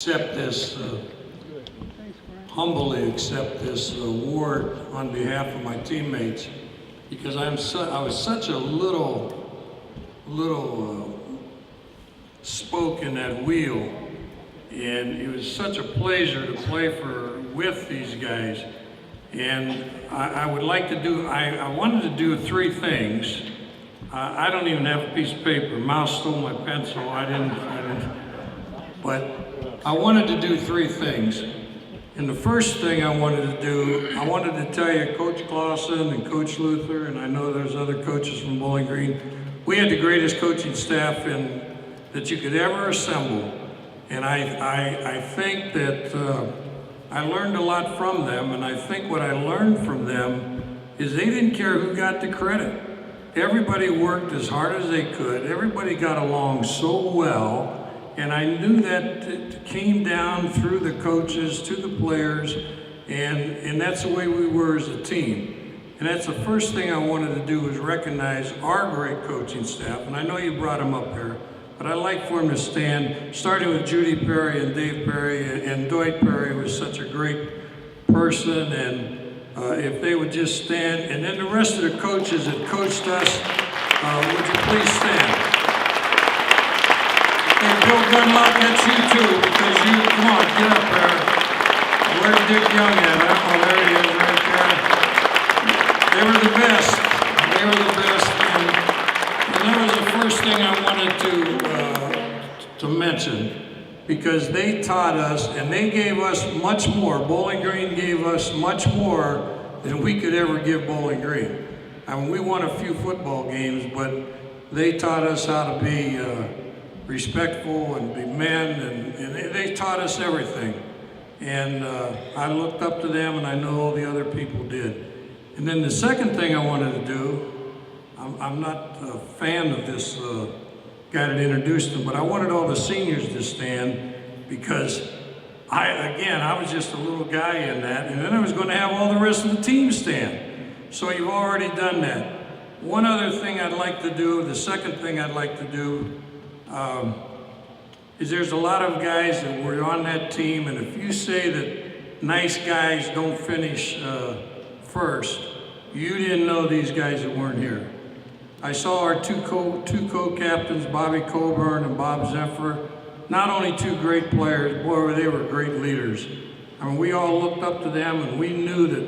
Accept this, humbly accept this award on behalf of my teammates, because I was such a little spoke in that wheel, and it was such a pleasure to play with these guys. And I wanted to do three things. I don't even have a piece of paper. Mouse stole my pencil. But I wanted to do three things. And the first thing I wanted to do, I wanted to tell you, Coach Clausen and Coach Luther, and I know there's other coaches from Bowling Green, we had the greatest coaching staff that you could ever assemble. And I think that I learned a lot from them, and I think what I learned from them is they didn't care who got the credit. Everybody worked as hard as they could. Everybody got along so well. And I knew that it came down through the coaches to the players, and that's the way we were as a team. And that's the first thing I wanted to do, was recognize our great coaching staff. And I know you brought them up here, but I'd like for them to stand, starting with Judy Perry and Dave Perry, and Dwight Perry was such a great person, and if they would just stand, and then the rest of the coaches that coached us, would you please stand? And Bill, good luck, that's you too, because come on, get up there. Where's Dick Young at? Oh, there he is, right there. They were the best. They were the best, and that was the first thing I wanted to mention, because they taught us, and they gave us much more. Bowling Green gave us much more than we could ever give Bowling Green. I mean, we won a few football games, but they taught us how to be respectful and be men, and they taught us everything. And I looked up to them, and I know all the other people did. And then the second thing I wanted to do, I'm not a fan of this guy that introduced him, but I wanted all the seniors to stand, because I was just a little guy in that, and then I was going to have all the rest of the team stand. So you've already done that. One other thing I'd like to do, the second thing I'd like to do, is there's a lot of guys that were on that team, and if you say that nice guys don't finish first, you didn't know these guys that weren't here. I saw our two co-captains, Bobby Coburn and Bob Zephyr, not only two great players, boy, they were great leaders. I mean, we all looked up to them, and we knew that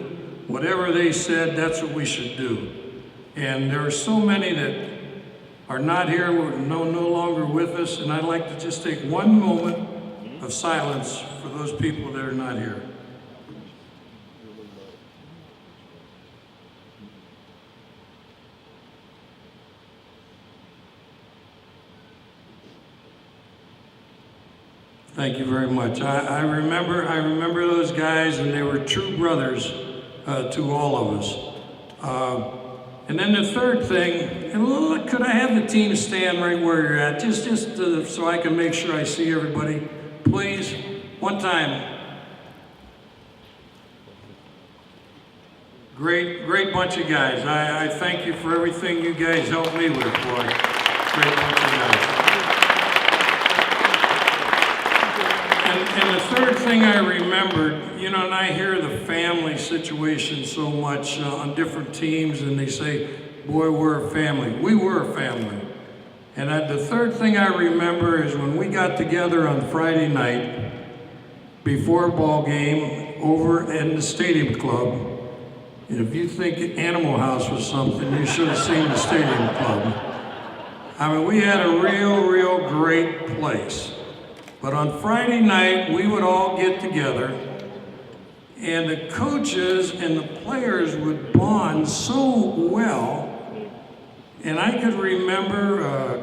whatever they said, that's what we should do. And there are so many that are not here, no longer with us, and I'd like to just take one moment of silence for those people that are not here. Thank you very much. I remember those guys, and they were true brothers to all of us. And then the third thing, and could I have the team stand right where you're at, just so I can make sure I see everybody, please, one time. Great bunch of guys. I thank you for everything you guys helped me with, boy. Great bunch of guys. And the third thing I remembered, and I hear the family situation so much on different teams, and they say, boy, we're a family. We were a family. And the third thing I remember is when we got together on Friday night before a ball game over in the Stadium Club. And if you think Animal House was something, you should have seen the Stadium Club. I mean, we had a real great place. But on Friday night, we would all get together, and the coaches and the players would bond so well. And I could remember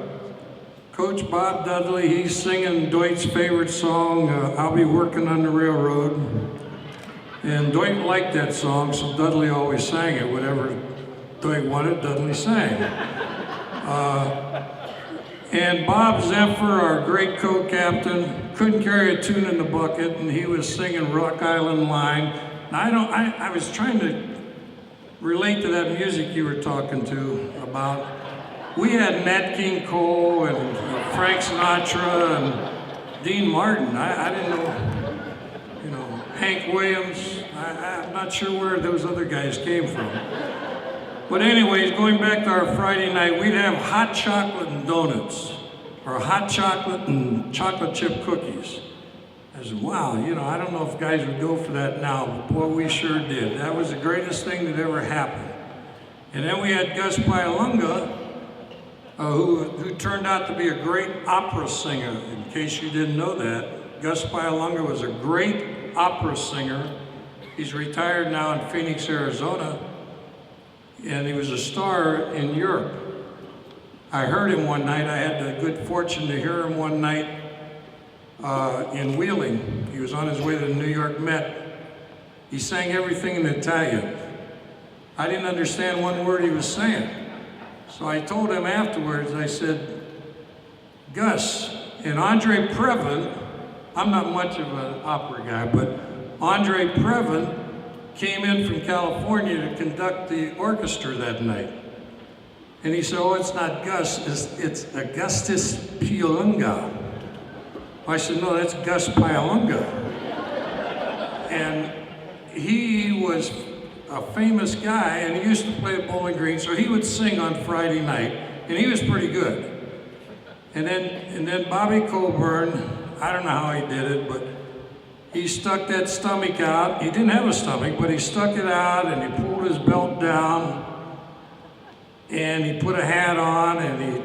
Coach Bob Dudley, he's singing Dwight's favorite song, I'll Be Working on the Railroad. And Dwight liked that song, so Dudley always sang it. Whatever Dwight wanted, Dudley sang. And Bob Zephyr, our great co-captain, couldn't carry a tune in the bucket, and he was singing Rock Island Line. Now, I was trying to relate to that music you were talking to about. We had Nat King Cole and Frank Sinatra and Dean Martin. I didn't know, you know, Hank Williams. I'm not sure where those other guys came from. But anyways, going back to our Friday night, we'd have hot chocolate and donuts, or hot chocolate and chocolate chip cookies. I said, wow, you know, I don't know if guys would go for that now, but boy, we sure did. That was the greatest thing that ever happened. And then we had Gus Pyalunga, who turned out to be a great opera singer. In case you didn't know that, Gus Pyalunga was a great opera singer. He's retired now in Phoenix, Arizona, and he was a star in Europe. I heard him one night. I had the good fortune to hear him one night in Wheeling. He was on his way to the New York Met. He sang everything in Italian. I didn't understand one word he was saying. So I told him afterwards, I said, Gus, and Andre Previn, I'm not much of an opera guy, but Andre Previn came in from California to conduct the orchestra that night. And he said, oh, it's not Gus, it's Augustus Pyalunga. I said, no, that's Gus Pyalunga. And he was a famous guy, and he used to play at Bowling Green, so he would sing on Friday night, and he was pretty good. And then Bobby Coburn, I don't know how he did it, but he stuck that stomach out. He didn't have a stomach, but he stuck it out, and he pulled his belt down, and he put a hat on, and he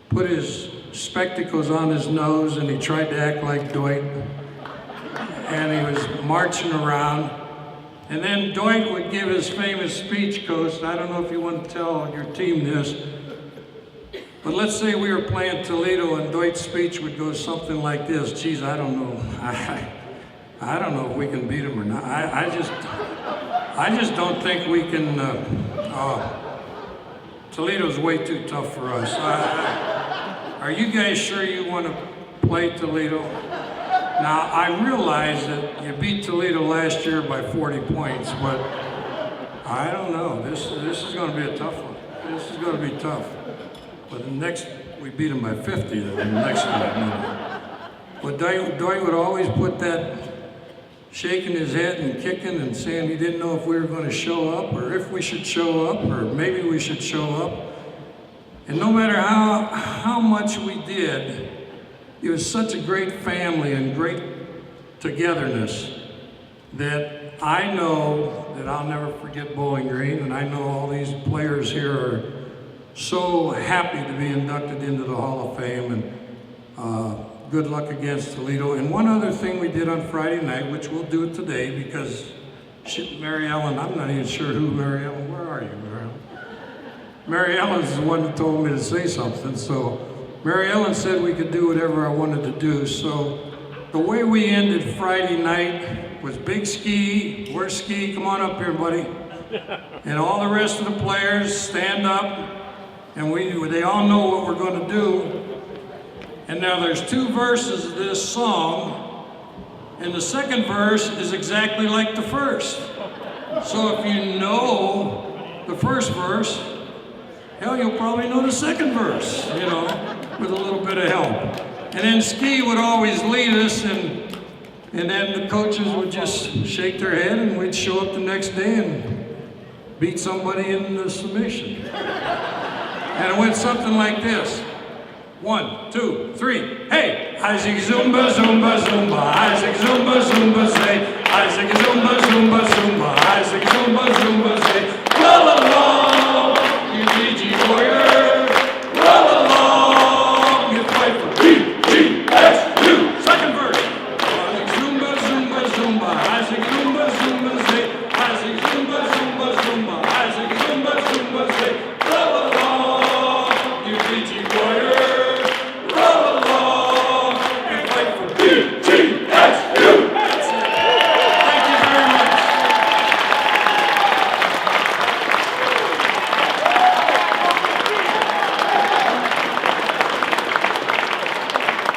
put his spectacles on his nose, and he tried to act like Dwight, and he was marching around. And then Dwight would give his famous speech, Coach. I don't know if you want to tell your team this, but let's say we were playing Toledo and Dwight's speech would go something like this. Geez, I don't know. I don't know if we can beat him or not. I just don't think we can. Toledo's way too tough for us. Are you guys sure you want to play Toledo? Now, I realize that you beat Toledo last year by 40 points, but I don't know. This is going to be a tough one. This is going to be tough. But the next, we beat them by 50 then the next one. But Dwight would always put that shaking his head and kicking and saying he didn't know if we were going to show up or if we should show up or maybe we should show up. And no matter how much we did, it was such a great family and great togetherness that I know that I'll never forget Bowling Green, and I know all these players here are so happy to be inducted into the Hall of Fame, and good luck against Toledo. And one other thing we did on Friday night, which we'll do today because Mary Ellen, I'm not even sure who Mary Ellen, where are you, Mary Ellen? Mary Ellen's the one that told me to say something, so Mary Ellen said we could do whatever I wanted to do. So the way we ended Friday night was Big Ski. Where's Ski? Come on up here, buddy. And all the rest of the players stand up, and they all know what we're going to do. And now there's two verses of this song, and the second verse is exactly like the first. So if you know the first verse, hell, you'll probably know the second verse, you know, with a little bit of help. And then Ski would always lead us, and then the coaches would just shake their head, and we'd show up the next day and beat somebody in the submission. And it went something like this. 1, 2, 3, hey! Isaac Zumba, Zumba, Zumba, Isaac Zumba, Zumba, say, Isaac Zumba.